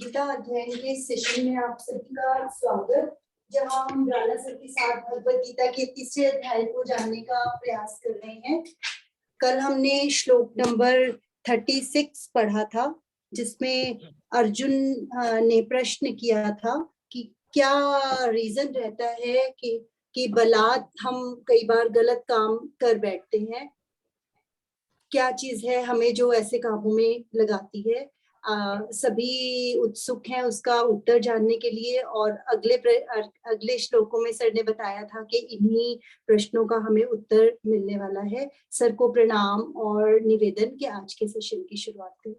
गीता अध्ययन के सेशन में आप सभी का स्वागत। जहां हम राणा सर के साथ भगवद गीता के तीसरे अध्याय को जानने का प्रयास कर रहे हैं। कल हमने श्लोक नंबर 36 पढ़ा था, जिसमें अर्जुन ने प्रश्न किया था कि क्या रीजन रहता है कि बलात् हम कई बार गलत काम कर बैठते हैं। क्या चीज है हमें जो ऐसे कामों में लगाती है। सभी उत्सुक हैं उसका उत्तर जानने के लिए, और अगले श्लोकों में सर ने बताया था कि इन्हीं प्रश्नों का हमें उत्तर मिलने वाला है। सर को प्रणाम और निवेदन कि आज के सेशन की शुरुआत करें।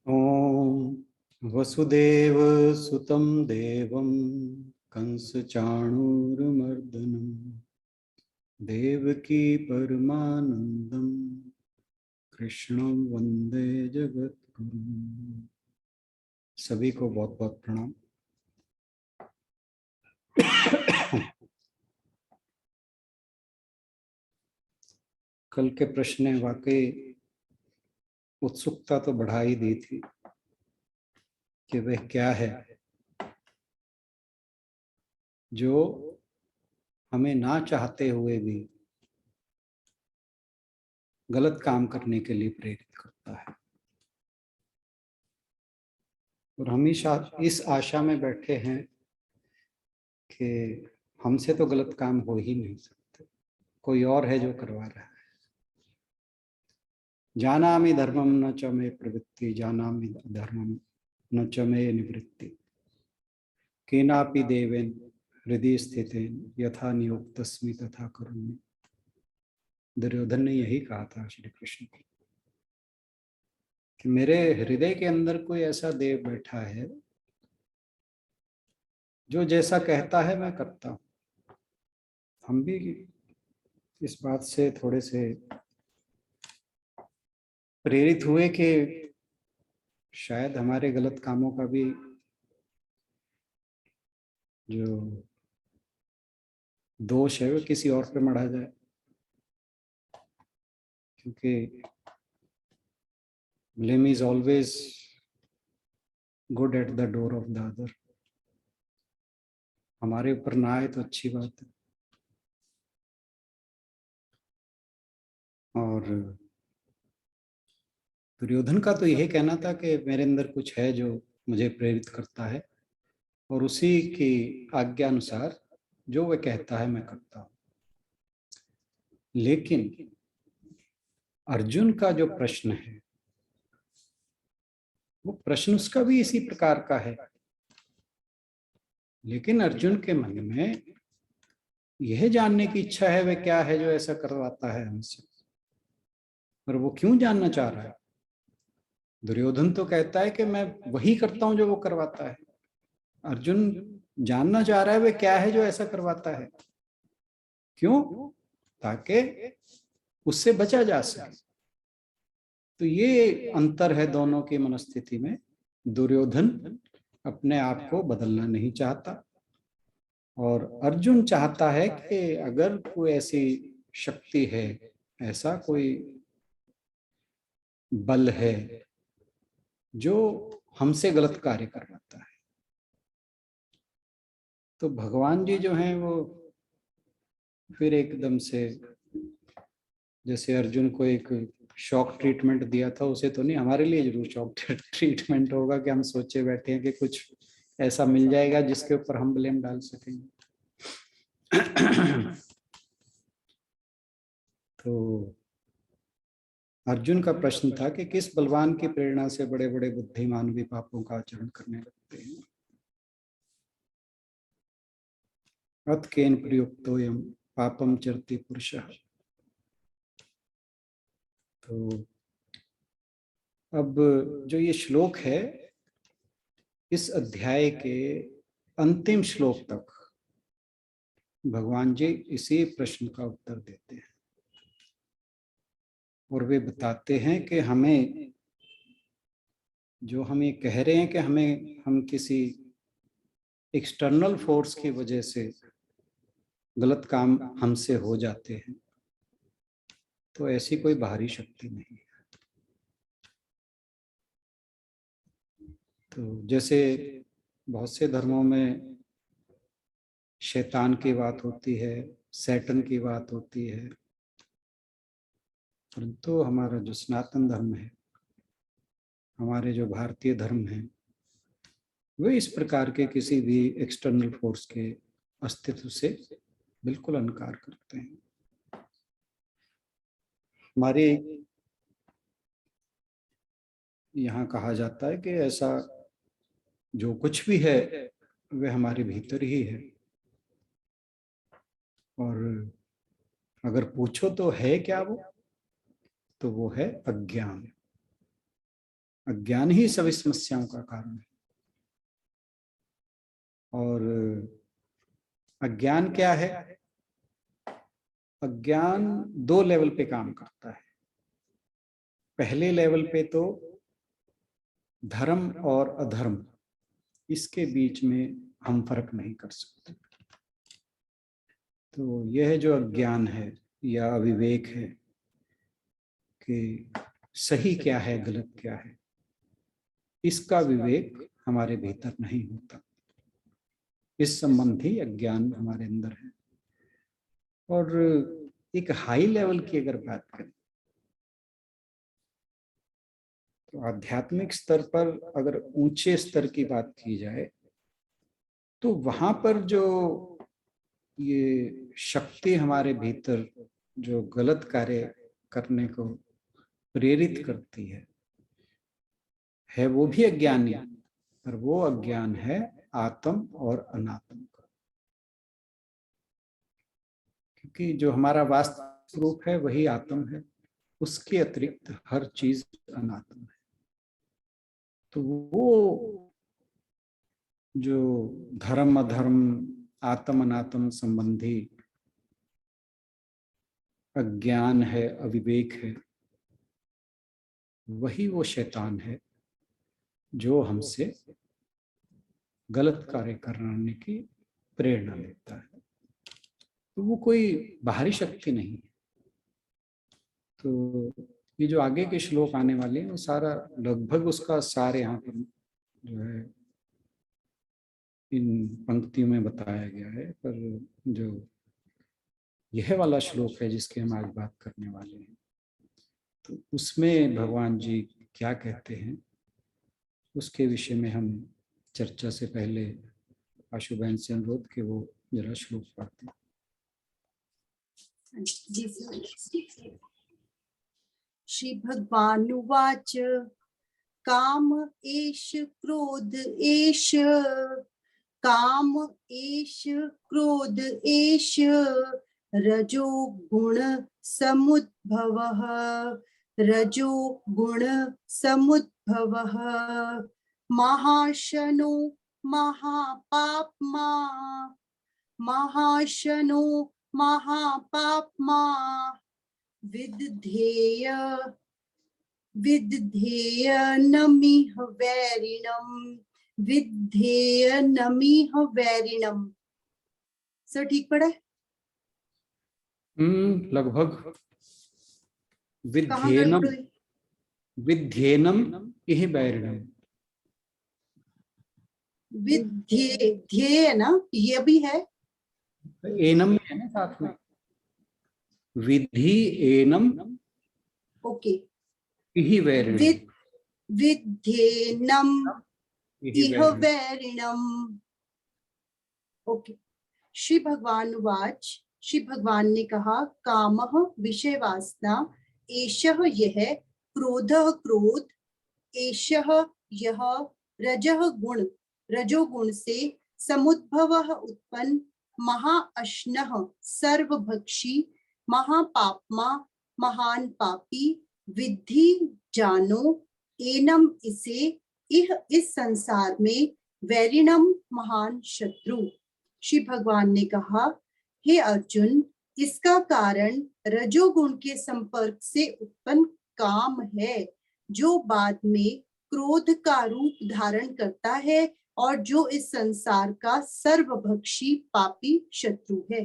ओम वसुदेव सुतं देवं कंस चाणूरमर्दनम देवकी परमानंदम कृष्णं वंदे जगद्गुरुं। सभी को बहुत बहुत प्रणाम। कल के प्रश्न ने वाकई उत्सुकता तो बढ़ा ही दी थी कि वह क्या है जो हमें ना चाहते हुए भी गलत काम करने के लिए प्रेरित करता है। और हमेशा इस आशा में बैठे हैं कि हमसे तो गलत काम हो ही नहीं सकते, कोई और है जो करवा रहा है। जानामि धर्मम न च मे प्रवृत्ति जानामि धर्मम न च मे निवृत्ति केनापि देवेन हृदय स्थितेन यथा नियुक्तस्मि तथा करोमि। दुर्योधन ने यही कहा था श्री कृष्ण को कि मेरे हृदय के अंदर कोई ऐसा देव बैठा है जो जैसा कहता है मैं करता हूं। हम भी इस बात से थोड़े से प्रेरित हुए कि शायद हमारे गलत कामों का भी जो दोष है वो किसी और पे मढ़ा जाए, क्योंकि blame is always good at the door of the other। हमारे ऊपर ना आए तो अच्छी बात है। और दुर्योधन का तो यही कहना था कि मेरे अंदर कुछ है जो मुझे प्रेरित करता है और उसी की आज्ञा अनुसार जो वह कहता है मैं करता हूं। लेकिन अर्जुन का जो प्रश्न है वो प्रश्न उसका भी इसी प्रकार का है, लेकिन अर्जुन के मन में यह जानने की इच्छा है वह क्या है जो ऐसा करवाता है हमसे, और वो क्यों जानना चाह रहा है। दुर्योधन तो कहता है कि मैं वही करता हूं जो वो करवाता है। अर्जुन जानना चाह रहा है वह क्या है जो ऐसा करवाता है, क्यों, ताकि उससे बचा जा सके। तो ये अंतर है दोनों की मनस्थिति में। दुर्योधन अपने आप को बदलना नहीं चाहता और अर्जुन चाहता है कि अगर कोई ऐसी शक्ति है, ऐसा कोई बल है जो हमसे गलत कार्य करवाता है, तो भगवान जी जो हैं वो फिर एकदम से, जैसे अर्जुन को एक शॉक ट्रीटमेंट दिया था, उसे तो नहीं, हमारे लिए जरूर शॉक ट्रीटमेंट होगा कि हम सोचे बैठे हैं कि कुछ ऐसा मिल जाएगा जिसके ऊपर हम ब्लेम डाल सकेंगे। तो अर्जुन का प्रश्न था कि किस बलवान की प्रेरणा से बड़े बड़े बुद्धिमान भी पापों का आचरण करने लगते हैं। अथ केन प्रयुक्तोयम पापम चरति पुरुषः। तो अब जो ये श्लोक है, इस अध्याय के अंतिम श्लोक तक भगवान जी इसी प्रश्न का उत्तर देते हैं और वे बताते हैं कि हमें, जो हम ये कह रहे हैं कि हम किसी एक्सटर्नल फोर्स की वजह से गलत काम हमसे हो जाते हैं, तो ऐसी कोई बाहरी शक्ति नहीं है। तो जैसे बहुत से धर्मों में शैतान की बात होती है, सैटन की बात होती है, परंतु हमारा जो सनातन धर्म है, हमारे जो भारतीय धर्म है, वे इस प्रकार के किसी भी एक्सटर्नल फोर्स के अस्तित्व से बिल्कुल इनकार करते हैं। हमारे यहाँ कहा जाता है कि ऐसा जो कुछ भी है वह हमारे भीतर ही है, और अगर पूछो तो है क्या वो, तो वो है अज्ञान। अज्ञान ही सभी समस्याओं का कारण है। और अज्ञान क्या है? अज्ञान दो लेवल पे काम करता है। पहले लेवल पे तो धर्म और अधर्म, इसके बीच में हम फर्क नहीं कर सकते। तो यह जो अज्ञान है या अविवेक है कि सही क्या है, गलत क्या है, इसका विवेक हमारे भीतर नहीं होता। इस संबंधी अज्ञान हमारे अंदर है। और एक हाई लेवल की अगर बात करें तो आध्यात्मिक स्तर पर अगर ऊंचे स्तर की बात की जाए तो वहां पर जो ये शक्ति हमारे भीतर जो गलत कार्य करने को प्रेरित करती है वो भी अज्ञान है, पर वो अज्ञान है आत्म और अनात्म का। क्योंकि जो हमारा वास्तविक रूप है वही आत्म है, उसके अतिरिक्त हर चीज अनात्म है। तो वो जो धर्म अधर्म, आत्म अनात्म संबंधी अज्ञान है, अविवेक है, वही वो शैतान है जो हमसे गलत कार्य करने की प्रेरणा देता है। तो वो कोई बाहरी शक्ति नहीं है। तो ये जो आगे के श्लोक आने वाले हैं वो सारा लगभग उसका सार यहाँ पर जो है इन पंक्तियों में बताया गया है। पर जो यह वाला श्लोक है जिसकी हम आज बात करने वाले हैं, तो उसमें भगवान जी क्या कहते हैं उसके विषय में हम चर्चा से पहले आशु बहन से अनुरोध कि वो जरा श्लोक पढ़ते हैं। श्री भगवान उवाच काम एष क्रोध एष काम एष क्रोध एष रजो गुण समुद्भवः रजो गुण समुद्भवः महाशनो महापाप्मा महाशनो महापाप्मा विद्धेय विद्धेय नमिह वैरिणम विद्धेय नमिह वैरिणम। सर ठीक पढ़ा है? लगभग कहाँ विध्येनम गड़बड़ हुई? विध्येनम इह वैरिणम। विध्ये ध्येय ना, ये भी है। एनम है ना साथ में, विधि एनम ओके, इह वैरिणम। विध्येनम इह वैरिणम। वैरिणम। ओके। श्री भगवान उवाच, श्री भगवान ने कहा, कामः विषय वासना, एषः यह, क्रोधः क्रोध, एषः यह, रजः गुण, रजोगुण से, समुद्भवः उत्पन्न, महाअश्नः सर्वभक्षी, महापाप्मा महान पापी, विद्धि जानो, एनम इसे, इह इस संसार में, वैरिणम महान शत्रु। श्री भगवान ने कहा, हे अर्जुन, इसका कारण रजोगुण के संपर्क से उत्पन्न काम है, जो बाद में क्रोध का रूप धारण करता है और जो इस संसार का सर्वभक्षी पापी शत्रु है।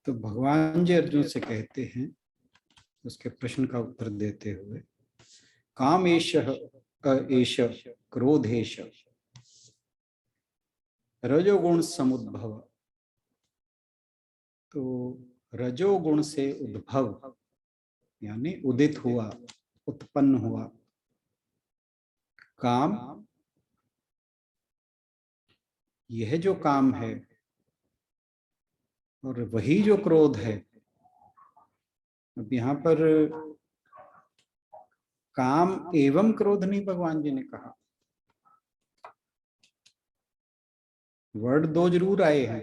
तो भगवान जी अर्जुन से कहते हैं उसके प्रश्न का उत्तर देते हुए, कामेशः एष क्रोधेश रजोगुण समुद्भव। तो रजोगुण से उद्भव यानी उदित हुआ, उत्पन्न हुआ काम, यह जो काम है और वही जो क्रोध है। अब यहाँ पर काम एवं क्रोध नहीं भगवान जी ने कहा, वर्ड दो जरूर आए हैं।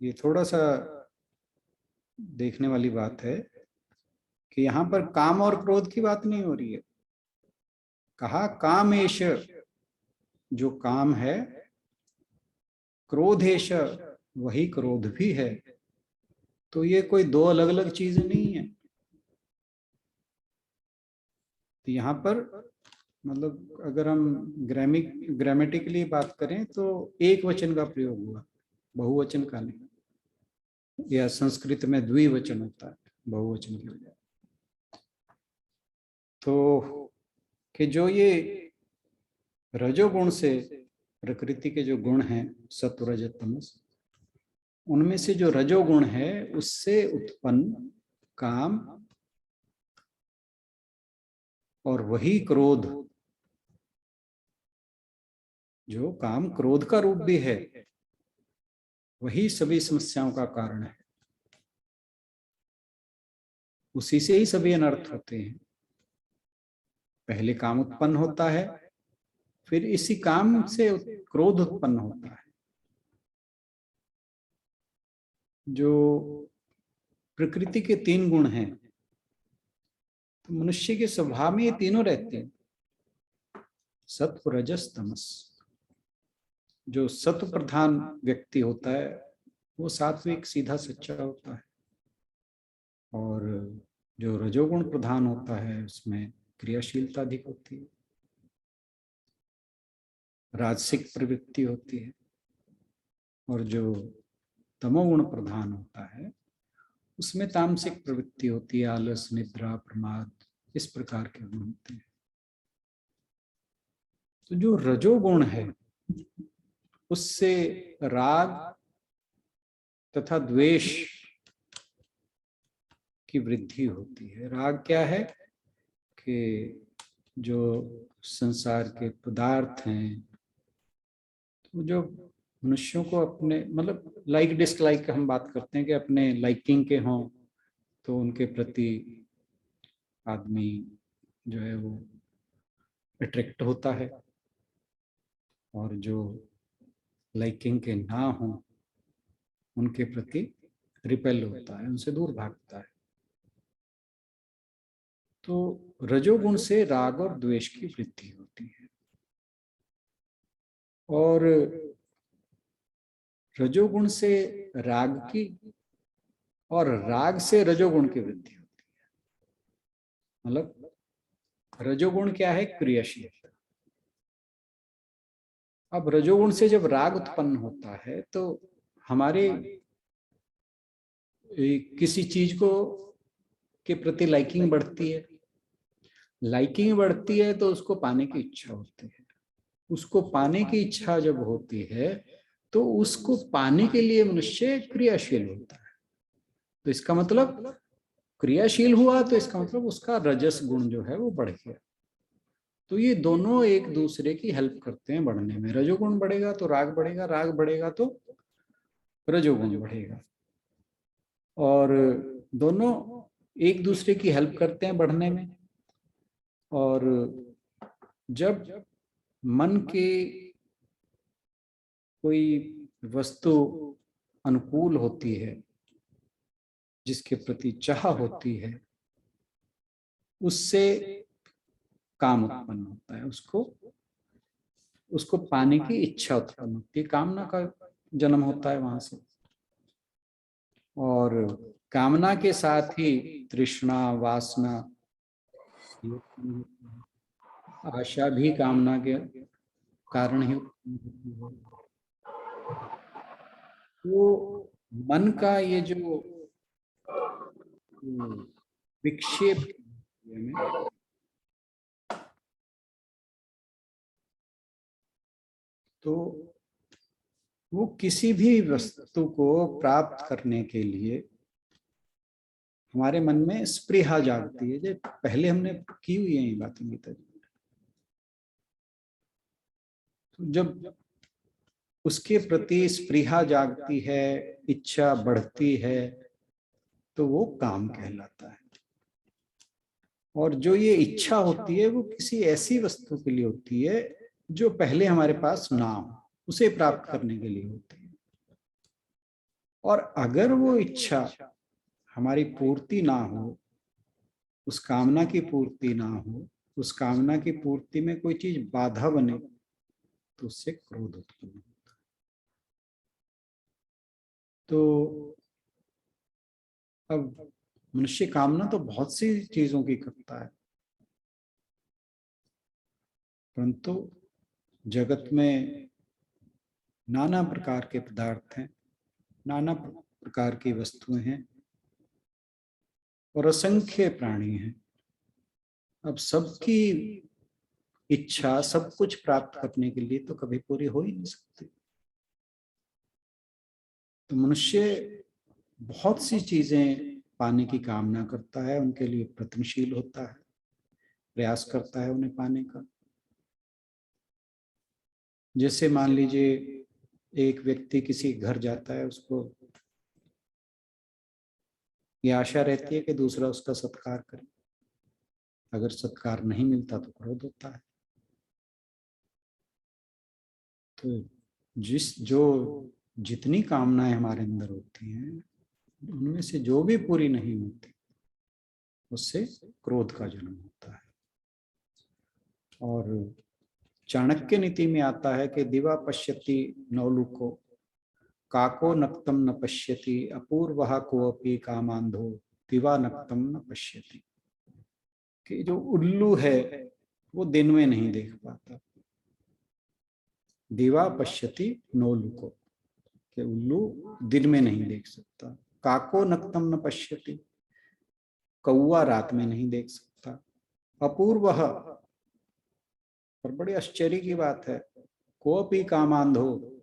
ये थोड़ा सा देखने वाली बात है कि यहाँ पर काम और क्रोध की बात नहीं हो रही है। कहा कामेश जो काम है, क्रोधेश वही क्रोध भी है। तो ये कोई दो अलग अलग चीजें नहीं है। तो यहाँ पर मतलब अगर हम ग्रामेटिकली बात करें तो एक वचन का प्रयोग हुआ, बहुवचन का नहीं। या संस्कृत में द्विवचन होता है बहुवचन की वजह। तो कि जो ये रजोगुण से प्रकृति के जो गुण हैं सत्व रज तमस, उनमें से जो रजोगुण है उससे उत्पन्न काम और वही क्रोध, जो काम क्रोध का रूप भी है, वही सभी समस्याओं का कारण है। उसी से ही सभी अनर्थ होते हैं। पहले काम उत्पन्न होता है, फिर इसी काम से क्रोध उत्पन्न होता है। जो प्रकृति के तीन गुण हैं, तो मनुष्य के स्वभाव में ये तीनों रहते हैं, सत्व रजस तमस। जो सत्व प्रधान व्यक्ति होता है वो सात्विक सीधा सच्चा होता है, और जो रजोगुण प्रधान होता है उसमें क्रियाशीलता अधिक होती है, राजसिक प्रवृत्ति होती है। और जो तमोगुण प्रधान होता है उसमें तामसिक प्रवृत्ति होती है, आलस, निद्रा, प्रमाद, इस प्रकार के गुण होते हैं। तो जो रजोगुण है उससे राग तथा द्वेष की वृद्धि होती है। राग क्या है कि जो संसार के पदार्थ हैं, तो जो मनुष्यों को अपने मतलब लाइक डिसलाइक हम बात करते हैं कि अपने लाइकिंग के हों, तो उनके प्रति आदमी जो है वो अट्रैक्ट होता है, और जो लाइकिंग के ना हों उनके प्रति रिपेल होता है, उनसे दूर भागता है। तो रजोगुण से राग और द्वेष की वृद्धि होती है, और रजोगुण से राग की और राग से रजोगुण की वृद्धि होती है। मतलब रजोगुण क्या है? क्रियाशीलता। अब रजोगुण से जब राग उत्पन्न होता है तो हमारे किसी चीज को के प्रति लाइकिंग बढ़ती है। लाइकिंग बढ़ती है तो उसको पाने की इच्छा होती है। उसको पाने की इच्छा जब होती है तो उसको पाने के लिए मनुष्य क्रियाशील होता है। तो इसका मतलब क्रियाशील हुआ तो इसका मतलब उसका रजस गुण जो है वो बढ़ गया। तो ये दोनों एक दूसरे की हेल्प करते हैं बढ़ने में। रजोगुण बढ़ेगा तो राग बढ़ेगा, राग बढ़ेगा तो रजोगुण बढ़ेगा, और दोनों एक दूसरे की हेल्प करते हैं बढ़ने में। और जब मन के कोई वस्तु अनुकूल होती है, जिसके प्रति चाह होती है, उससे काम उत्पन्न होता है, उसको पाने की इच्छा उत्पन्न होती है, कामना का जन्म होता है वहां से। और कामना के साथ ही तृष्णा, वासना, आशा भी कामना के कारण ही उत्पन्न होती है। तो मन का ये जो विक्षेप तो वो किसी भी वस्तु को प्राप्त करने के लिए हमारे मन में स्पृहा जागती है। जो पहले हमने की हुई है ये बातें गीता जी। तो जब उसके प्रति स्पृहा जागती है, इच्छा बढ़ती है, तो वो काम कहलाता है। और जो ये इच्छा होती है वो किसी ऐसी वस्तु के लिए होती है जो पहले हमारे पास ना हो, उसे प्राप्त करने के लिए होती है। और अगर वो इच्छा हमारी पूर्ति ना हो, उस कामना की पूर्ति ना हो, उस कामना की पूर्ति में कोई चीज बाधा बने, तो उससे क्रोध उत्पन्न होता है। तो अब मनुष्य कामना तो बहुत सी चीजों की करता है, परंतु जगत में नाना प्रकार के पदार्थ हैं, नाना प्रकार की वस्तुएं हैं और असंख्य प्राणी हैं। अब सबकी इच्छा सब कुछ प्राप्त करने के लिए तो कभी पूरी हो ही नहीं सकती। तो मनुष्य बहुत सी चीजें पाने की कामना करता है, उनके लिए प्रयत्नशील होता है, प्रयास करता है उन्हें पाने का। जैसे मान लीजिए एक व्यक्ति किसी घर जाता है, उसको ये आशा रहती है कि दूसरा उसका सत्कार करे। अगर सत्कार नहीं मिलता तो क्रोध होता है। तो जितनी कामनाएं हमारे अंदर होती हैं, उनमें से जो भी पूरी नहीं होती, उससे क्रोध का जन्म होता है। और चाणक्य नीति में आता है कि दिवा पश्यति नौलुको काको नक्तम न पश्यति अपूर्वः कोऽपि कामांधो दिवा नक्तम न पश्यति। कि जो उल्लू है वो दिन में नहीं देख पाता। दिवा पश्यति नौलुको, कि उल्लू दिन में नहीं देख सकता। काको नक्तम न पश्यति, कौवा रात में नहीं देख सकता। अपूर्वः, और बड़ी आश्चर्य की बात है, कोऽपि कामांधो,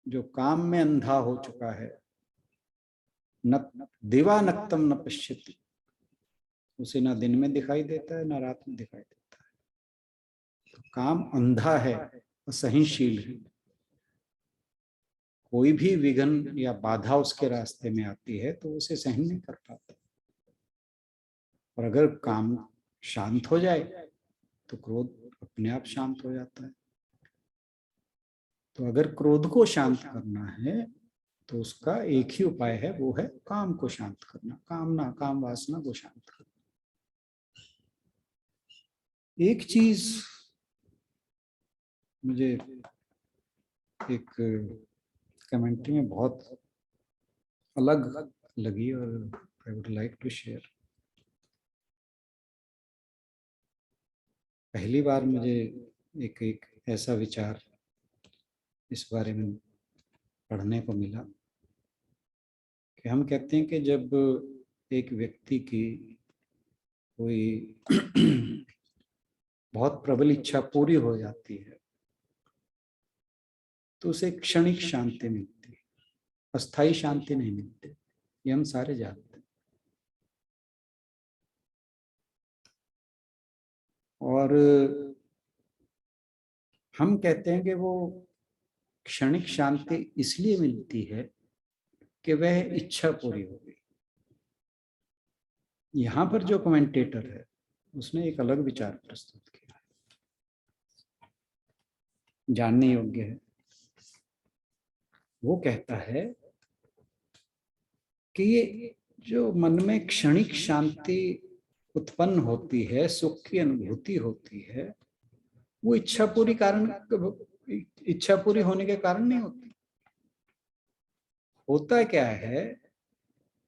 जो काम में अंधा हो चुका है, न दिवा नक्तम न पश्यति, उसे ना दिन में दिखाई देता है ना रात में दिखाई देता है। तो काम अंधा है, असहनशील है। कोई भी विघ्न या बाधा उसके रास्ते में आती है तो उसे सहन नहीं कर पाता। और अगर काम शांत हो जाए तो क्रोध अपने आप शांत हो जाता है। तो अगर क्रोध को शांत करना है तो उसका एक ही उपाय है, वो है काम को शांत करना, कामना काम वासना को शांत करना। एक चीज मुझे एक कमेंट्री में बहुत अलग लगी और I would like to share. पहली बार मुझे एक ऐसा विचार इस बारे में पढ़ने को मिला कि हम कहते हैं कि जब एक व्यक्ति की कोई बहुत प्रबल इच्छा पूरी हो जाती है तो उसे क्षणिक शांति मिलती है, अस्थायी शांति नहीं मिलती। ये हम सारे जानते हैं। और हम कहते हैं कि वो क्षणिक शांति इसलिए मिलती है कि वह इच्छा पूरी हो गई। यहाँ पर जो कमेंटेटर है उसने एक अलग विचार प्रस्तुत किया, जानने योग्य है। वो कहता है कि ये जो मन में क्षणिक शांति उत्पन्न होती है, सुख की अनुभूति होती है, वो इच्छा पूरी होने के कारण नहीं होती। होता क्या है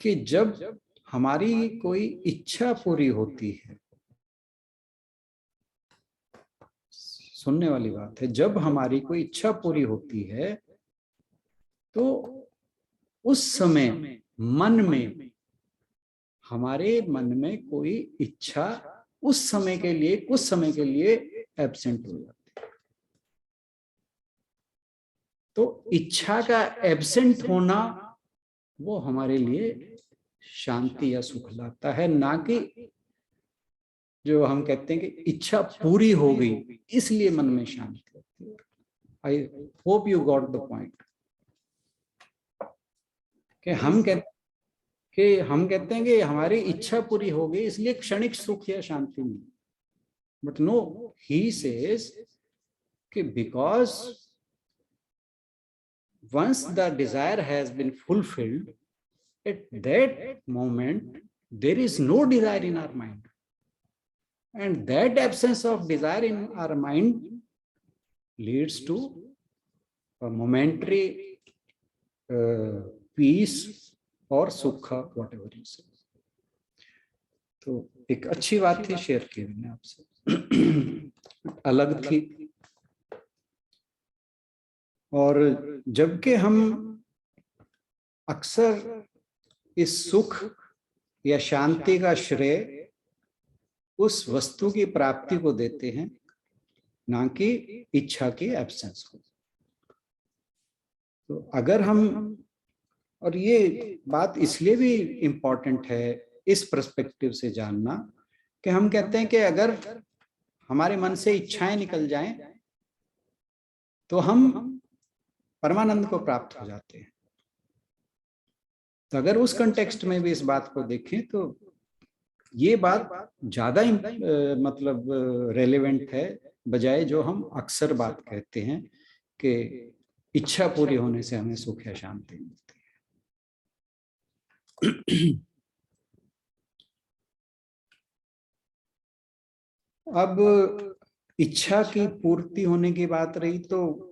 कि जब हमारी कोई इच्छा पूरी होती है, सुनने वाली बात है, जब हमारी कोई इच्छा पूरी होती है तो उस समय हमारे मन में कोई इच्छा उस समय के लिए, कुछ समय के लिए एब्सेंट हो जाती है। तो इच्छा का एब्सेंट होना वो हमारे लिए शांति या सुख लाता है, ना कि जो हम कहते हैं कि इच्छा पूरी हो गई इसलिए मन में शांति होती है। I hope you got the point. कि हम कहते हैं कि हमारी इच्छा पूरी हो गई इसलिए क्षणिक सुख या शांति मिली, बट नो, ही सेज कि because once the desire has been fulfilled, at that moment there is no desire in our mind, and that absence of desire in our mind leads to a momentary peace or sukha, whatever you say. तो एक अच्छी बात थी, share की मैंने आपसे, अलग थी। और जबकि हम अक्सर इस सुख या शांति का श्रेय उस वस्तु की प्राप्ति को देते हैं, ना कि इच्छा की एब्सेंस को। तो अगर हम, और ये बात इसलिए भी इम्पोर्टेंट है इस पर्सपेक्टिव से जानना, कि हम कहते हैं कि अगर हमारे मन से इच्छाएं निकल जाएं तो हम परमानंद को प्राप्त हो जाते हैं। तो अगर उस कंटेक्स्ट में भी इस बात को देखें तो ये बात ज्यादा मतलब रेलेवेंट है, बजाय जो हम अक्सर बात कहते हैं कि इच्छा पूरी होने से हमें सुख या शांति मिलती है। अब इच्छा की पूर्ति होने की बात रही तो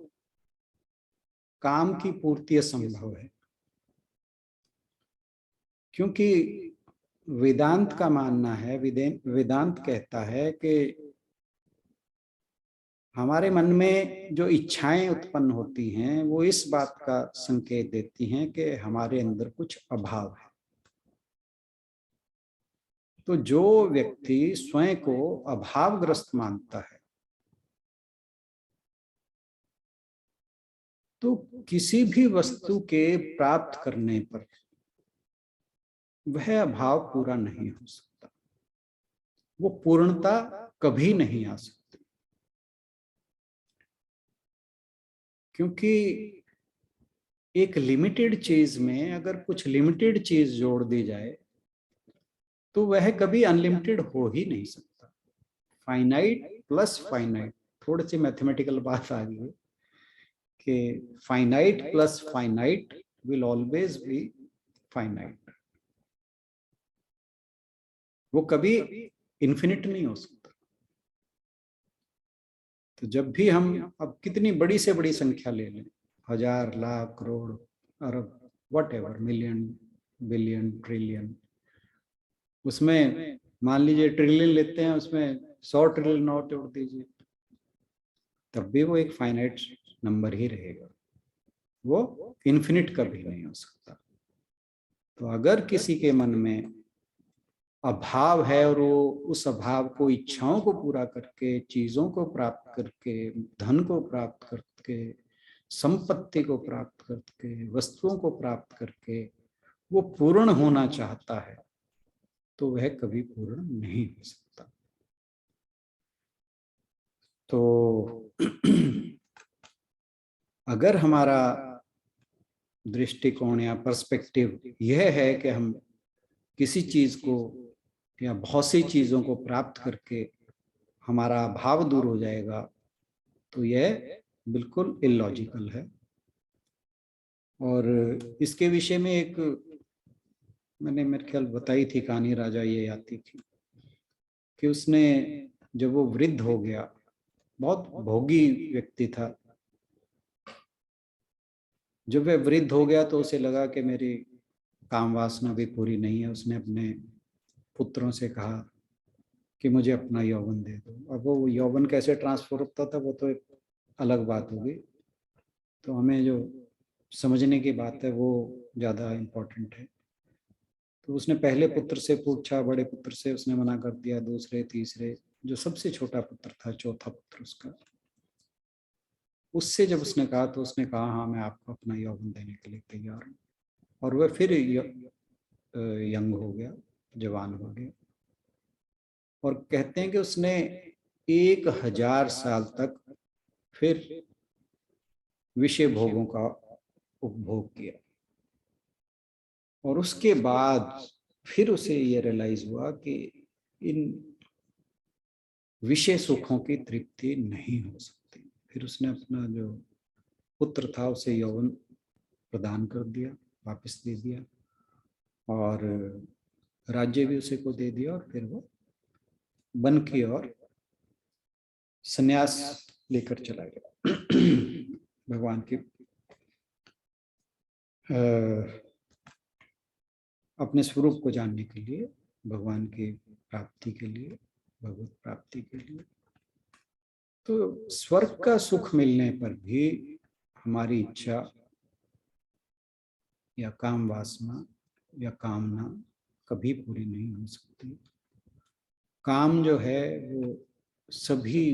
काम की पूर्ति असंभव है, क्योंकि वेदांत का मानना है, वेदांत कहता है कि हमारे मन में जो इच्छाएं उत्पन्न होती हैं वो इस बात का संकेत देती हैं कि हमारे अंदर कुछ अभाव है। तो जो व्यक्ति स्वयं को अभावग्रस्त मानता है तो किसी भी वस्तु के प्राप्त करने पर वह अभाव पूरा नहीं हो सकता, वो पूर्णता कभी नहीं आ सकती, क्योंकि एक लिमिटेड चीज में अगर कुछ लिमिटेड चीज जोड़ दी जाए तो वह कभी अनलिमिटेड हो ही नहीं सकता। फाइनाइट प्लस फाइनाइट, थोड़ी सी मैथमेटिकल बात आ गई है कि finite plus finite will always be finite, वो कभी इन्फिनिट नहीं हो सकता। तो जब भी हम अब कितनी बड़ी से बड़ी संख्या ले लें, 1000, लाख, करोड़, अरब, व्हाटएवर, मिलियन, बिलियन, ट्रिलियन, उसमें मान लीजिए ट्रिलियन लेते हैं, उसमें 100 ट्रिलियन और जोड़ दीजिए, तब भी वो एक फाइनाइट नंबर ही रहेगा, वो इन्फिनिट कभी नहीं हो सकता। तो अगर किसी के मन में अभाव है और वो उस अभाव को इच्छाओं को पूरा करके, चीजों को प्राप्त करके, धन को प्राप्त करके, संपत्ति को प्राप्त करके, वस्तुओं को प्राप्त करके वो पूर्ण होना चाहता है, तो वह कभी पूर्ण नहीं हो सकता। तो अगर हमारा दृष्टिकोण या पर्सपेक्टिव यह है कि हम किसी चीज को या बहुत सी चीजों को प्राप्त करके हमारा भाव दूर हो जाएगा, तो यह बिल्कुल इलॉजिकल है। और इसके विषय में एक मैंने मेरे ख्याल बताई थी कहानी, राजा ये आती थी कि उसने जब वो वृद्ध हो गया, बहुत भोगी व्यक्ति था, जब वह वृद्ध हो गया तो उसे लगा कि मेरी काम वासना भी पूरी नहीं है। उसने अपने पुत्रों से कहा कि मुझे अपना यौवन दे दो। अब वो यौवन कैसे ट्रांसफर होता था वो तो एक अलग बात होगी, तो हमें जो समझने की बात है वो ज़्यादा इम्पोर्टेंट है। तो उसने पहले पुत्र से पूछा, बड़े पुत्र से उसने मना कर दिया, दूसरे, तीसरे, जो सबसे छोटा पुत्र था, चौथा पुत्र उसका, उससे जब उसने कहा तो उसने कहा हाँ मैं आपको अपना यौवन देने के लिए तैयार हूँ, और वह फिर यंग हो गया, जवान हो गया। और कहते हैं कि उसने 1000 साल तक फिर विषय भोगों का उपभोग किया, और उसके बाद फिर उसे ये रियलाइज हुआ कि इन विषय सुखों की तृप्ति नहीं हो सकती। फिर उसने अपना जो पुत्र था उसे यौवन प्रदान कर दिया, वापस दे दिया, और राज्य भी उसे को दे दिया, और फिर वो वन की ओर संन्यास लेकर चला गया भगवान की अपने स्वरूप को जानने के लिए, भगवान की प्राप्ति के लिए, भगवत प्राप्ति के लिए। तो स्वर्ग का सुख मिलने पर भी हमारी इच्छा या काम वासना या कामना कभी पूरी नहीं हो सकती। काम जो है वो सभी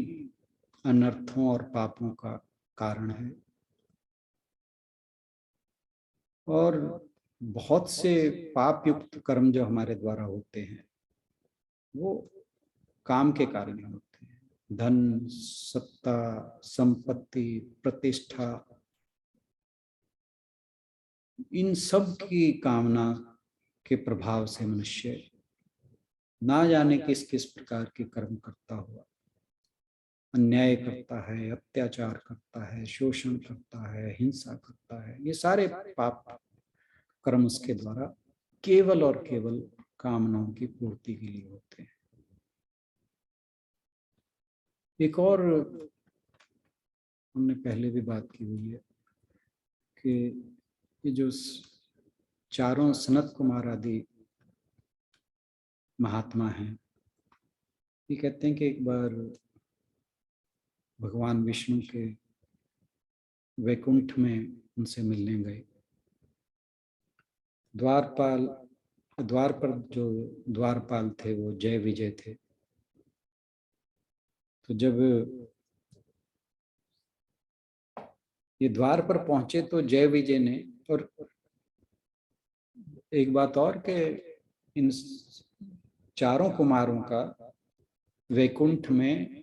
अनर्थों और पापों का कारण है, और बहुत से पाप युक्त कर्म जो हमारे द्वारा होते हैं वो काम के कारण होते हैं। धन, सत्ता, संपत्ति, प्रतिष्ठा, इन सब की कामना के प्रभाव से मनुष्य ना जाने किस किस प्रकार के कर्म करता हुआ अन्याय करता है, अत्याचार करता है, शोषण करता है, हिंसा करता है। ये सारे पाप कर्म उसके द्वारा केवल और केवल कामनाओं की पूर्ति के लिए होते हैं। एक और हमने पहले भी बात की हुई है कि ये जो चारों सनत कुमार आदि महात्मा हैं, ये कहते हैं कि एक बार भगवान विष्णु के वैकुंठ में उनसे मिलने गए। द्वार पर जो द्वारपाल थे वो जय विजय थे। तो जब ये द्वार पर पहुंचे तो जय विजय ने, और एक बात और कि इन चारों कुमारों का वैकुंठ में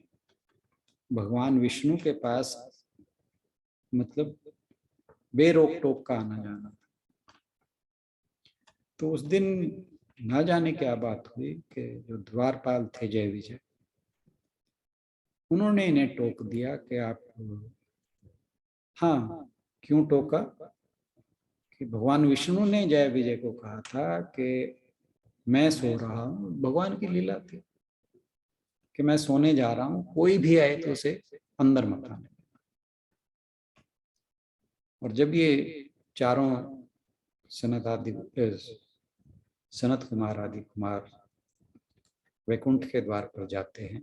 भगवान विष्णु के पास मतलब बेरोक टोक का आना जाना। तो उस दिन ना जाने क्या बात हुई कि जो द्वारपाल थे जय विजय, उन्होंने इन्हें टोक दिया कि आप, हाँ क्यों टोका कि भगवान विष्णु ने जय विजय को कहा था कि मैं सो रहा हूँ। भगवान की लीला थी कि मैं सोने जा रहा हूँ, कोई भी आए तो उसे अंदर मत आने। और जब ये चारों सनत कुमार आदि कुमार वैकुंठ के द्वार पर जाते हैं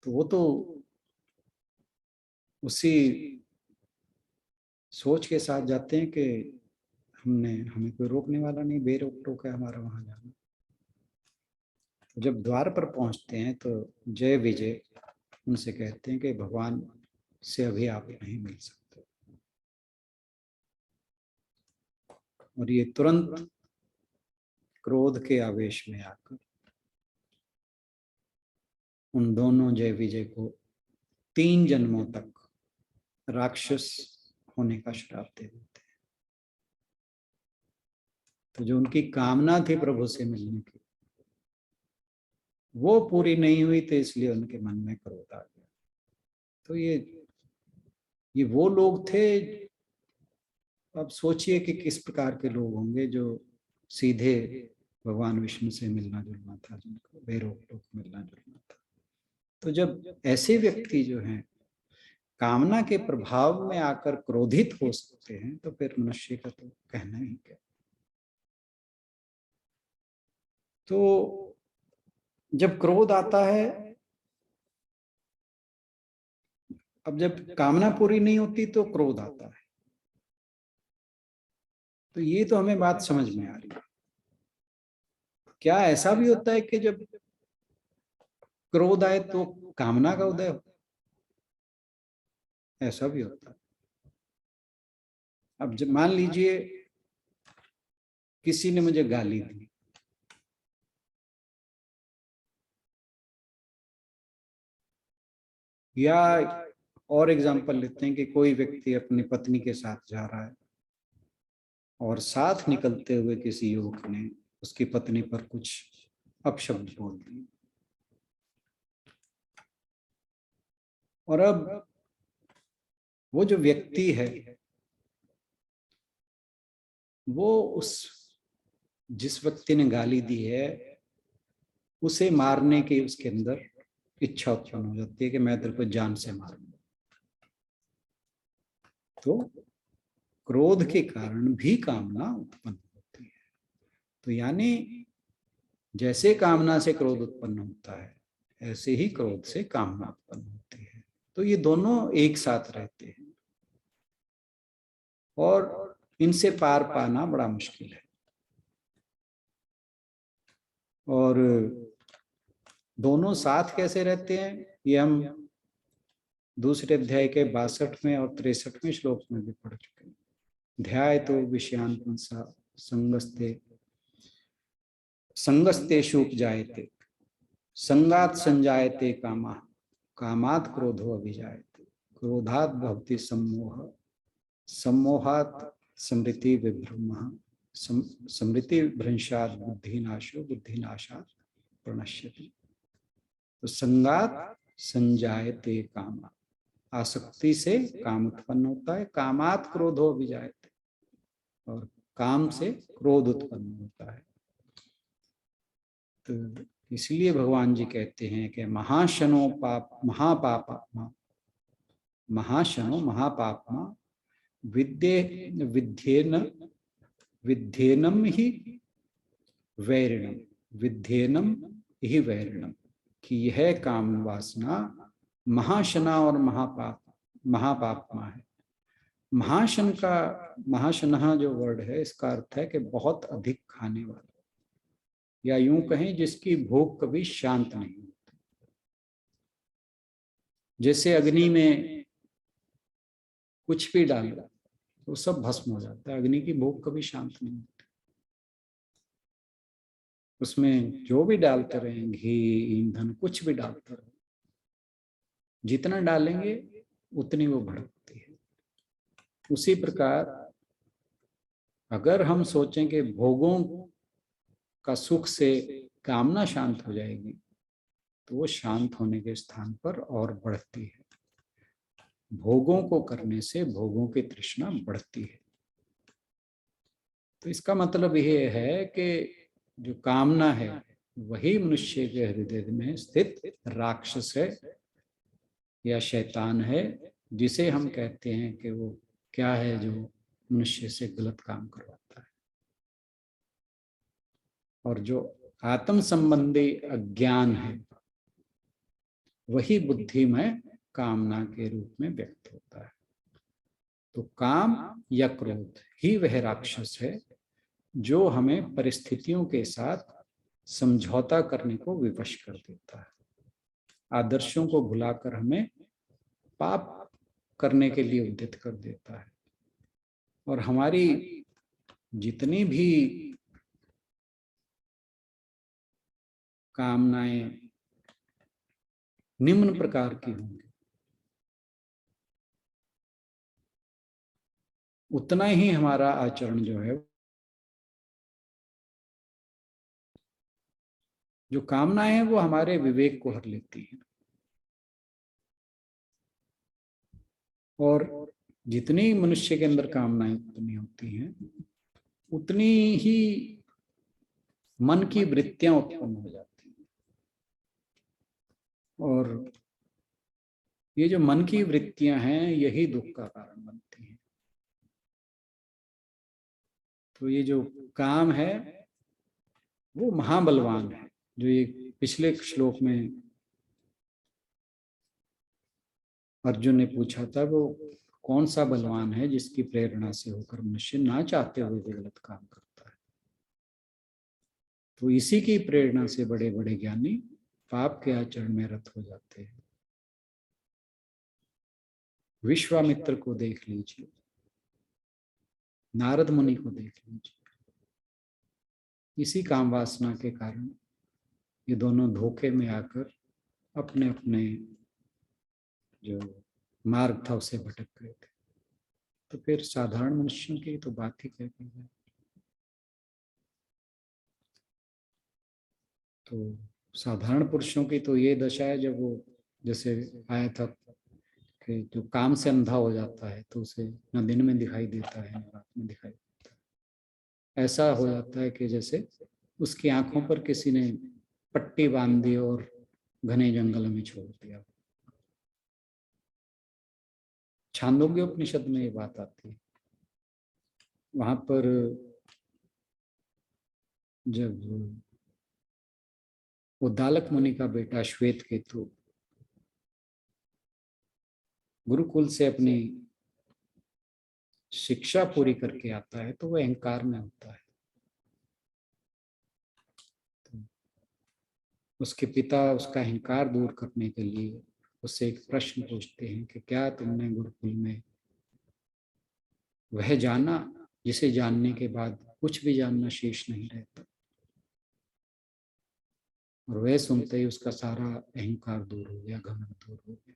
तो वो तो उसी सोच के साथ जाते हैं कि हमें कोई रोकने वाला नहीं, बेरोक टोक है हमारा वहां जाना। जब द्वार पर पहुंचते हैं तो जय विजय उनसे कहते हैं कि भगवान से अभी आप नहीं मिल सकते। और ये तुरंत क्रोध के आवेश में आकर उन दोनों जय विजय को 3 जन्मों तक राक्षस होने का श्राप दे देते हैं। तो जो उनकी कामना थी प्रभु से मिलने की वो पूरी नहीं हुई, तो इसलिए उनके मन में क्रोध आ गया। तो ये वो लोग थे। अब सोचिए कि किस प्रकार के लोग होंगे जो सीधे भगवान विष्णु से मिलना जुलना था, जिनको बेरोक टोक मिलना जुलना था। तो जब ऐसे व्यक्ति जो हैं कामना के प्रभाव में आकर क्रोधित हो सकते हैं, तो फिर मनुष्य का तो कहना ही क्या। तो जब क्रोध आता है, अब जब कामना पूरी नहीं होती तो क्रोध आता है। तो ये तो हमें बात समझ में आ रही है। क्या ऐसा भी होता है कि जब क्रोध आए तो कामना का उदय हो? ऐसा भी होता है। अब जब मान लीजिए किसी ने मुझे गाली दी, या और एग्जांपल लेते हैं कि कोई व्यक्ति अपनी पत्नी के साथ जा रहा है और साथ निकलते हुए किसी युवक ने उसकी पत्नी पर कुछ अपशब्द बोल दिए, और अब वो जो व्यक्ति है वो उस जिस व्यक्ति ने गाली दी है उसे मारने की उसके अंदर इच्छा उत्पन्न हो जाती है कि मैं तेरे को जान से मारूंगा। तो क्रोध के कारण भी कामना उत्पन्न होती है। तो यानी जैसे कामना से क्रोध उत्पन्न होता है ऐसे ही क्रोध से कामना उत्पन्न होती है। तो ये दोनों एक साथ रहते हैं और इनसे पार पाना बड़ा मुश्किल है। और दोनों साथ कैसे रहते हैं ये हम दूसरे अध्याय के 62वें और 63वें श्लोक में भी पढ़ चुके हैं। ध्याय तो विषयान पुंसा संगस्तेषु उपजायते संगात संजायते कामः कामात् क्रोधो अभिजायते क्रोधात् भवति सम्मोह सम्मोहात् स्मृति विभ्रमः स्मृति भ्रंशात् बुद्धिनाशो बुद्धिनाशात् प्रणश्यति। तो संगात संजायते काम, आसक्ति से काम उत्पन्न होता है, कामात् क्रोधो अभिजायते, और काम से क्रोध उत्पन्न होता है। तो इसलिए भगवान जी कहते हैं कि महाशनो महापापमा विद्येनम ही वैरिणम कि यह काम वासना महाशना और महापापमा है। महाशना जो वर्ड है इसका अर्थ है कि बहुत अधिक खाने वाला, या यूं कहें जिसकी भूख कभी शांत नहीं होती। जैसे अग्नि में कुछ भी डालो तो सब भस्म हो जाता है, अग्नि की भूख कभी शांत नहीं होती। उसमें जो भी डालते रहे, घी ईंधन कुछ भी डालते रहे, जितना डालेंगे उतनी वो भड़कती है। उसी प्रकार अगर हम सोचें कि भोगों का सुख से कामना शांत हो जाएगी तो वो शांत होने के स्थान पर और बढ़ती है। भोगों को करने से भोगों की तृष्णा बढ़ती है। तो इसका मतलब ये है कि जो कामना है वही मनुष्य के हृदय में स्थित राक्षस है या शैतान है, जिसे हम कहते हैं कि वो क्या है जो मनुष्य से गलत काम करवाता है। और जो आत्म संबंधी अज्ञान है वही बुद्धि में कामना के रूप में व्यक्त होता है। तो काम या क्रोध ही वह राक्षस है जो हमें परिस्थितियों के साथ समझौता करने को विवश कर देता है, आदर्शों को भुलाकर हमें पाप करने के लिए उद्यत कर देता है। और हमारी जितनी भी कामनाएं निम्न प्रकार की होंगी उतना ही हमारा आचरण जो है, जो कामनाएं हैं वो हमारे विवेक को हर लेती हैं। और जितनी मनुष्य के अंदर कामनाएं उत्पन्न होती हैं उतनी ही मन की वृत्तियां उत्पन्न हो जाती हैं। और ये जो मन की वृत्तियां हैं यही दुख का कारण बनती हैं। तो ये जो काम है वो महाबलवान है। जो ये पिछले श्लोक में अर्जुन ने पूछा था, वो कौन सा बलवान है जिसकी प्रेरणा से होकर मनुष्य ना चाहते हुए भी गलत काम करता है। तो इसी की प्रेरणा से बड़े बड़े ज्ञानी पाप के आचरण में रत हो जाते हैं। विश्वामित्र को देख लीजिए, नारद मुनि को देख लीजिए। इसी काम वासना के कारण ये दोनों धोखे में आकर अपने अपने जो मार्ग था उसे भटक गए थे। तो फिर साधारण मनुष्यों की तो बात ही क्या की जाए। तो साधारण पुरुषों की तो ये दशा है, जब वो जैसे आया था कि जो काम से अंधा हो जाता है तो उसे न दिन में दिखाई देता है न रात में दिखाई देता है। ऐसा हो जाता है कि जैसे उसकी आंखों पर किसी ने पट्टी बांध दी और घने जंगल में छोड़ दिया। छांदोग्य उपनिषद में ये बात आती है। वहां पर जब उद्दालक मुनि का बेटा श्वेत केतु गुरुकुल से अपनी शिक्षा पूरी करके आता है तो वह अहंकार में होता है। तो उसके पिता उसका अहंकार दूर करने के लिए उससे एक प्रश्न पूछते हैं कि क्या तुमने गुरुकुल में वह जाना जिसे जानने के बाद कुछ भी जानना शेष नहीं रहता। और वह सुनते ही उसका सारा अहंकार दूर हो गया, घमंड दूर हो गया।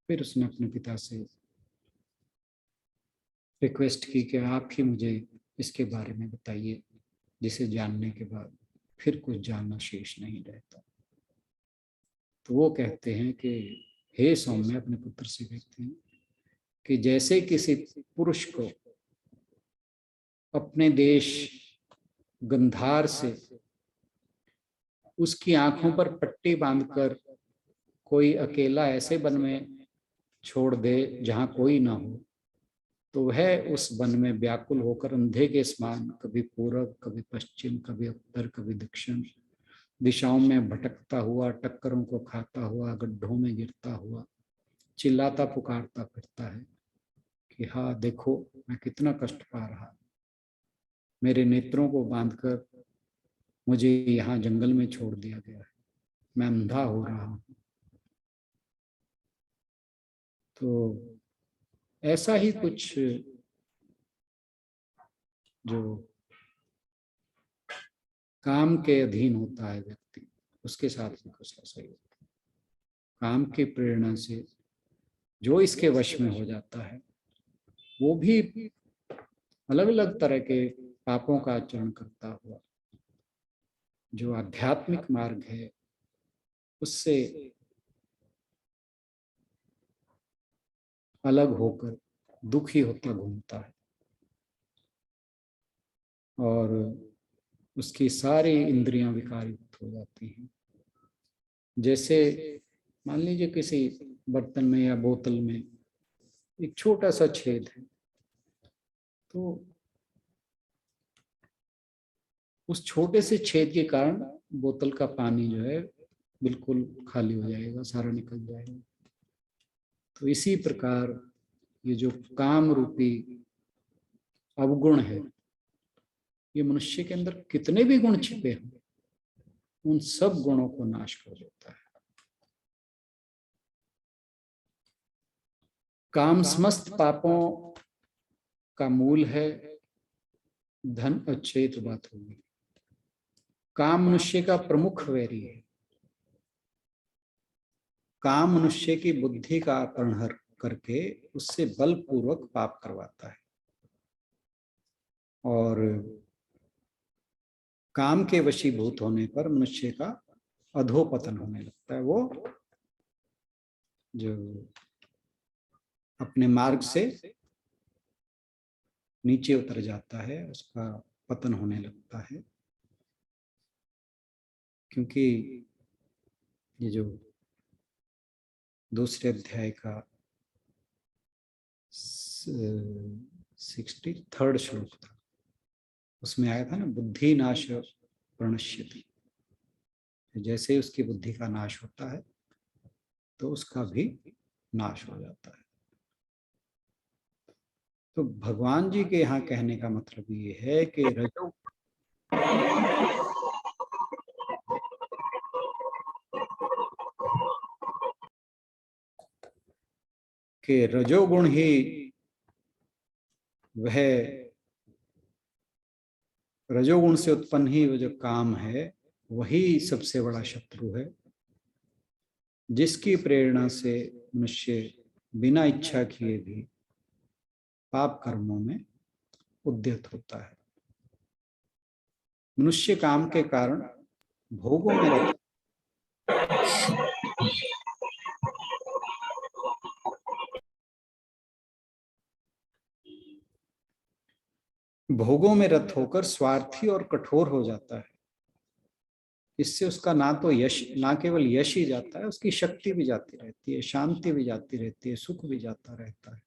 फिर उसने अपने पिता से रिक्वेस्ट की कि आप ही मुझे इसके बारे में बताइए, जिसे जानने के बाद फिर कुछ जानना शेष नहीं रहता। तो वो कहते हैं कि हे सौम्य, अपने पुत्र से कहते हैं कि जैसे किसी पुरुष को अपने देश गंधार से उसकी आंखों पर पट्टी बांधकर कोई अकेला ऐसे वन में छोड़ दे जहां कोई ना हो, तो वह उस वन में व्याकुल होकर अंधे के समान कभी पूर्व, कभी पश्चिम, कभी उत्तर, कभी दक्षिण दिशाओं में भटकता हुआ, टक्करों को खाता हुआ, गड्ढों में गिरता हुआ, चिल्लाता पुकारता फिरता है कि हाँ देखो मैं कितना कष्ट पा रहा, मेरे नेत्रों को बांधकर मुझे यहाँ जंगल में छोड़ दिया गया है, मैं अंधा हो रहा हूँ। तो ऐसा ही कुछ जो काम के अधीन होता है व्यक्ति, उसके साथ भी कुछ ऐसा ही होता है। काम की प्रेरणा से जो इसके वश में हो जाता है वो भी अलग अलग तरह के पापों का आचरण करता हुआ जो आध्यात्मिक मार्ग है उससे अलग होकर दुखी होता घूमता है। और उसकी सारी इंद्रियां विकारित हो जाती हैं। जैसे मान लीजिए किसी बर्तन में या बोतल में एक छोटा सा छेद है, तो उस छोटे से छेद के कारण बोतल का पानी जो है बिल्कुल खाली हो जाएगा, सारा निकल जाएगा। तो इसी प्रकार ये जो काम रूपी अवगुण है, ये मनुष्य के अंदर कितने भी गुण छिपे हैं उन सब गुणों को नाश कर देता है। काम समस्त पापों का मूल है, धन अच्छे तो बात होगी। काम मनुष्य का प्रमुख वैरी है। काम मनुष्य की बुद्धि का अपहरण करके उससे बलपूर्वक पाप करवाता है। और काम के वशीभूत होने पर मनुष्य का अधोपतन होने लगता है। वो जो अपने मार्ग से नीचे उतर जाता है उसका पतन होने लगता है। क्योंकि ये जो दूसरे अध्याय का 63rd श्लोक था उसमें आया था ना, बुद्धि नाश प्रणश्यति। जैसे ही उसकी बुद्धि का नाश होता है तो उसका भी नाश हो जाता है। तो भगवान जी के यहाँ कहने का मतलब ये है कि रजो कि रजोगुण ही वह, रजोगुण से उत्पन्न ही वह जो काम है वही सबसे बड़ा शत्रु है, जिसकी प्रेरणा से मनुष्य बिना इच्छा किए भी पाप कर्मों में उद्यत होता है। मनुष्य काम के कारण भोगों में रहता, भोगों में रत होकर स्वार्थी और कठोर हो जाता है। इससे उसका ना तो यश, ना केवल यश ही जाता है, उसकी शक्ति भी जाती रहती है, शांति भी जाती रहती है, सुख भी जाता रहता है।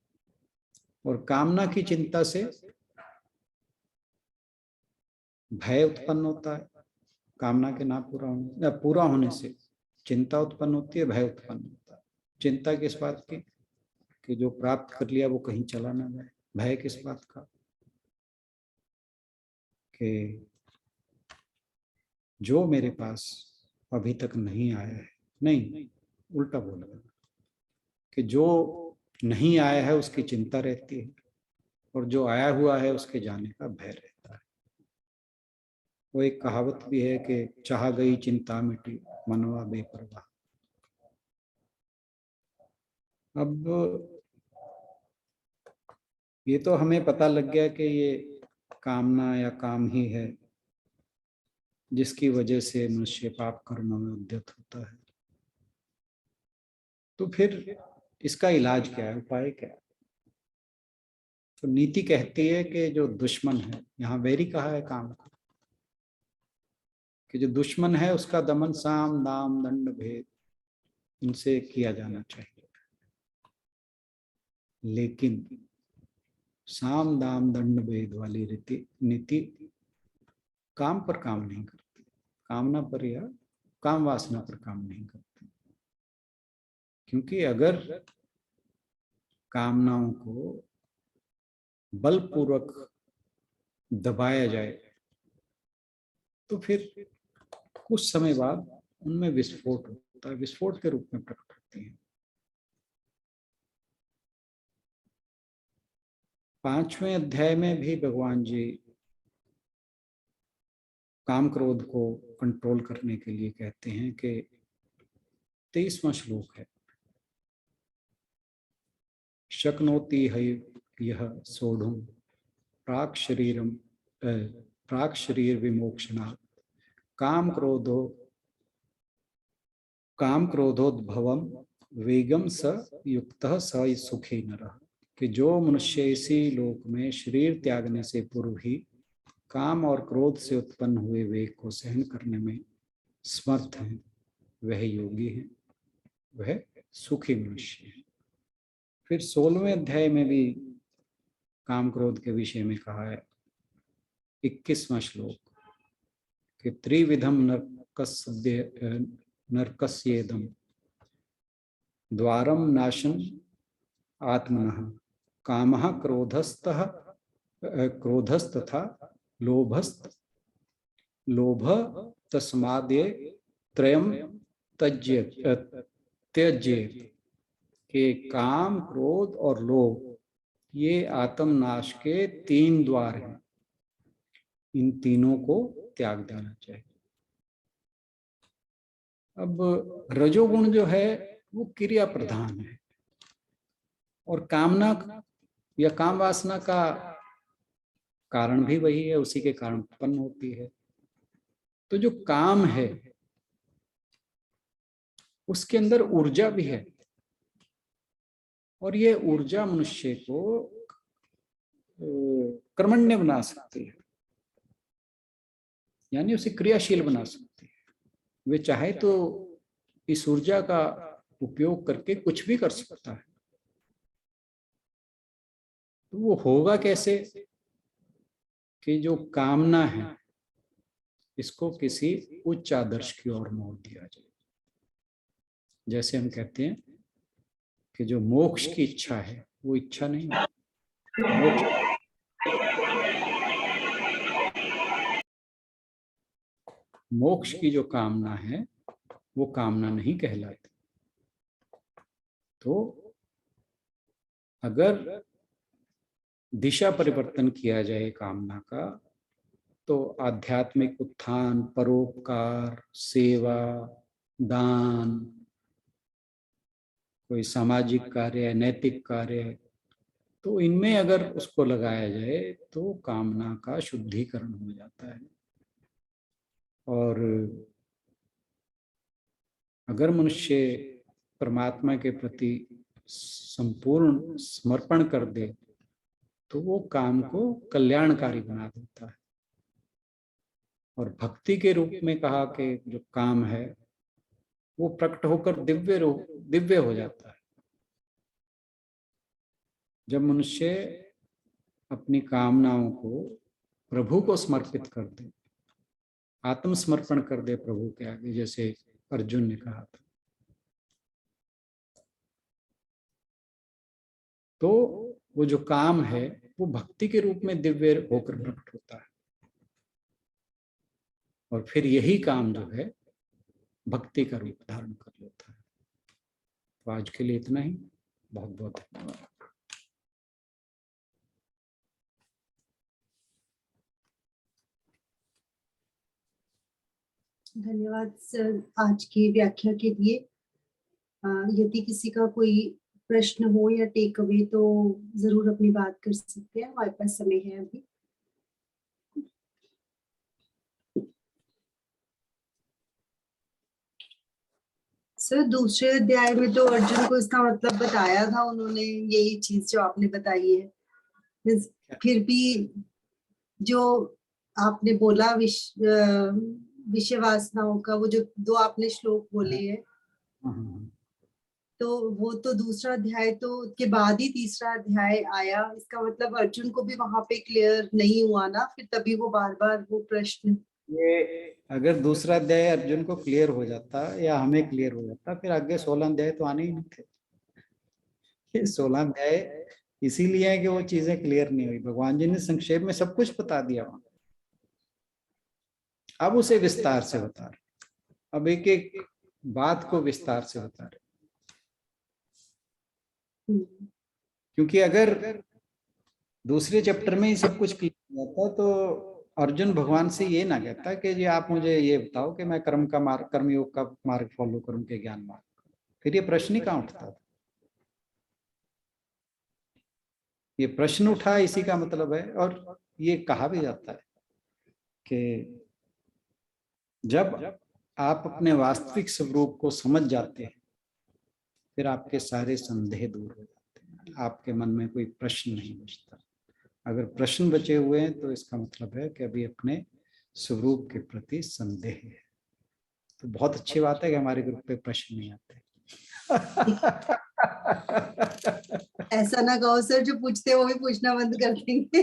और कामना की चिंता से भय उत्पन्न होता है। कामना के ना पूरा होने या पूरा होने से चिंता उत्पन्न होती है, भय उत्पन्न होता है। चिंता किस बात की कि जो प्राप्त कर लिया वो कहीं चला ना जाए। भय किस बात का कि जो मेरे पास अभी तक नहीं आया है, नहीं उल्टा बोला कि जो नहीं आया है उसकी चिंता रहती है और जो आया हुआ है उसके जाने का भय रहता है। वो एक कहावत भी है कि चाह गई चिंता मिटी मनवा बेपरवाह। अब ये तो हमें पता लग गया कि ये कामना या काम ही है जिसकी वजह से मनुष्य पाप कर्मों में उद्यत होता है। तो फिर इसका इलाज क्या है, उपाय क्या है? तो नीति कहती है कि जो दुश्मन है, यहाँ वैरी कहा है काम को, कि जो दुश्मन है उसका दमन साम दाम दंड भेद इनसे किया जाना चाहिए। लेकिन साम दाम दंड भेद वाली नीति काम पर काम नहीं करती, कामना पर या काम वासना पर काम नहीं करती। क्योंकि अगर कामनाओं को बलपूर्वक दबाया जाए तो फिर कुछ समय बाद उनमें विस्फोट होता है, विस्फोट के रूप में प्रकट होती है। 5वें अध्याय में भी भगवान जी काम क्रोध को कंट्रोल करने के लिए कहते हैं कि 23वां श्लोक है, शक्नोति है यह सोढ़ुम प्राक शरीर विमोक्षणात् काम क्रोधोद्भवम वेगम स युक्तः स सुखी नरः। कि जो मनुष्य इसी लोक में शरीर त्यागने से पूर्व ही काम और क्रोध से उत्पन्न हुए वेग को सहन करने में समर्थ है, वह योगी है, वह सुखी मनुष्य है। फिर 16वें अध्याय में भी काम क्रोध के विषय में कहा है, 21वां श्लोक, कि त्रिविधम नरकस्येदम द्वारम नाशन आत्मनः कामः क्रोधस्तथा लोभ तस्मादे त्रयम त्यज्य। के काम क्रोध और लोभ ये आत्मनाश के 3 द्वार हैं, इन तीनों को त्याग देना चाहिए। अब रजोगुण जो है वो क्रिया प्रधान है और कामना या काम वासना का कारण भी वही है, उसी के कारण उत्पन्न होती है। तो जो काम है उसके अंदर ऊर्जा भी है और ये ऊर्जा मनुष्य को कर्मण्य बना सकती है, यानी उसे क्रियाशील बना सकती है। वे चाहे तो इस ऊर्जा का उपयोग करके कुछ भी कर सकता है। तो वो होगा कैसे कि जो कामना है इसको किसी उच्च आदर्श की ओर मोड़ दिया जाए। जैसे हम कहते हैं कि जो मोक्ष की इच्छा है वो इच्छा नहीं है, मोक्ष की जो कामना है वो कामना नहीं कहलाती। तो अगर दिशा परिवर्तन किया जाए कामना का, तो आध्यात्मिक उत्थान, परोपकार, सेवा, दान, कोई सामाजिक कार्य, नैतिक कार्य, तो इनमें अगर उसको लगाया जाए तो कामना का शुद्धिकरण हो जाता है। और अगर मनुष्य परमात्मा के प्रति संपूर्ण समर्पण कर दे तो वो काम को कल्याणकारी बना देता है। और भक्ति के रूप में कहा कि जो काम है वो प्रकट होकर दिव्य हो जाता है। जब मनुष्य अपनी कामनाओं को प्रभु को समर्पित कर दे, आत्मसमर्पण कर दे प्रभु के आगे, जैसे अर्जुन ने कहा था, तो वो जो काम है वो भक्ति के रूप में दिव्य होकर प्रकट होता है। और फिर यही काम जो है भक्ति का रूप धारण कर लेता है। तो आज के लिए इतना ही। बहुत बहुत धन्यवाद। धन्यवाद सर आज की व्याख्या के लिए। यदि किसी का कोई प्रश्न हो या टेक अवे तो जरूर अपनी बात कर सकते हैं, हमारे पास समय है अभी। सर दूसरे अध्याय में तो अर्जुन को इसका मतलब बताया था उन्होंने, यही चीज जो आपने बताई है। फिर भी जो आपने बोला विषय वासनाओं का, वो जो दो आपने श्लोक बोले हैं, तो वो तो दूसरा अध्याय तो के बाद ही तीसरा अध्याय आया। इसका मतलब अर्जुन को भी वहां पे क्लियर नहीं हुआ ना, फिर तभी वो बार बार वो प्रश्न। ये अगर दूसरा अध्याय अर्जुन को क्लियर हो जाता या हमें क्लियर हो जाता, फिर आगे 16 अध्याय तो आने ही नहीं थे। ये 16 अध्याय इसीलिए है कि वो चीजें क्लियर नहीं हुई। भगवान जी ने संक्षेप में सब कुछ बता दिया वहां, अब उसे विस्तार से बता रहे, अब एक एक बात को विस्तार से बता रहे। क्योंकि अगर दूसरे चैप्टर में ही सब कुछ क्लियर हो जाता तो अर्जुन भगवान से ये ना कहता कि जी आप मुझे ये बताओ कि मैं कर्मयोग का मार्ग फॉलो करूं के ज्ञान मार्ग। फिर ये प्रश्न ही कहां उठता था। ये प्रश्न उठा, इसी का मतलब है। और ये कहा भी जाता है कि जब आप अपने वास्तविक स्वरूप को समझ जाते हैं, फिर आपके सारे संदेह दूर हो जाते हैं, आपके मन में कोई प्रश्न नहीं बचता। अगर प्रश्न बचे हुए हैं तो इसका मतलब है कि अभी अपने स्वरूप के प्रति संदेह है। तो बहुत अच्छी बात है कि हमारे ग्रुप पे प्रश्न नहीं आते। ऐसा ना कहो सर, जो पूछते हैं वो भी पूछना बंद कर देंगे।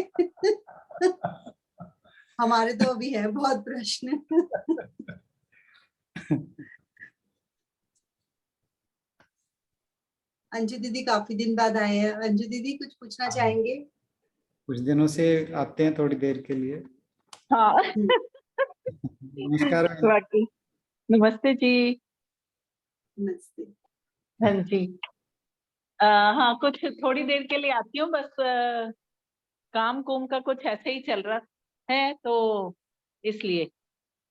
हमारे तो अभी है बहुत प्रश्न। अंजू दीदी काफी दिन बाद आए हैं। अंजू दीदी कुछ पूछना चाहेंगे? कुछ दिनों से आते हैं थोड़ी देर के लिए। हाँ नमस्कार। वाकई। नमस्ते जी। नमस्ते। हाँ जी। हाँ कुछ थोड़ी देर के लिए आती हूँ बस। काम कुम का कुछ ऐसे ही चल रहा है तो इसलिए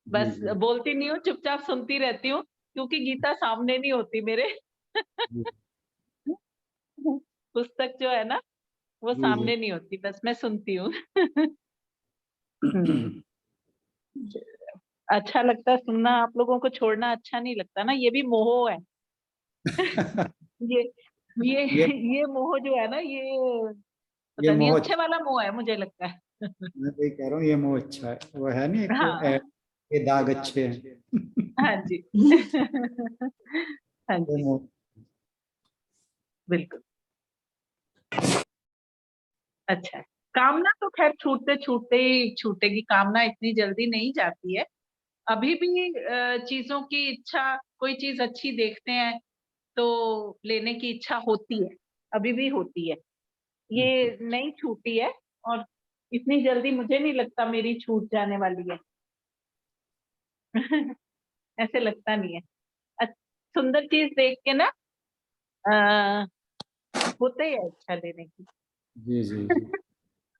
बस बोलती नहीं हूँ, चुपचाप सुनती रहती हूँ क्योंकि गीता सामने नहीं होती मेरे। पुस्तक जो है ना वो सामने नहीं होती, बस मैं सुनती हूँ। अच्छा लगता है सुनना, आप लोगों को छोड़ना अच्छा नहीं लगता ना, ये भी मोह है। ये ये मोह जो है ना, ये पता नहीं मोह अच्छे वाला मोह है मुझे लगता है। मैं वही कह रहा हूँ, ये मोह अच्छा है। वो है नहीं हाँ ये दाग अच्छे हैं। हाँ जी। हाँ जी बिल्कुल। अच्छा, कामना तो खैर छूटते छूटते ही छूटेगी, कामना इतनी जल्दी नहीं जाती है। अभी भी चीजों की इच्छा, कोई चीज अच्छी देखते हैं तो लेने की इच्छा होती है, अभी भी होती है, ये नहीं छूटी है। और इतनी जल्दी मुझे नहीं लगता मेरी छूट जाने वाली है। ऐसे लगता नहीं है। सुंदर चीज देख के ना होते ही है इच्छा लेने की। जी जी जी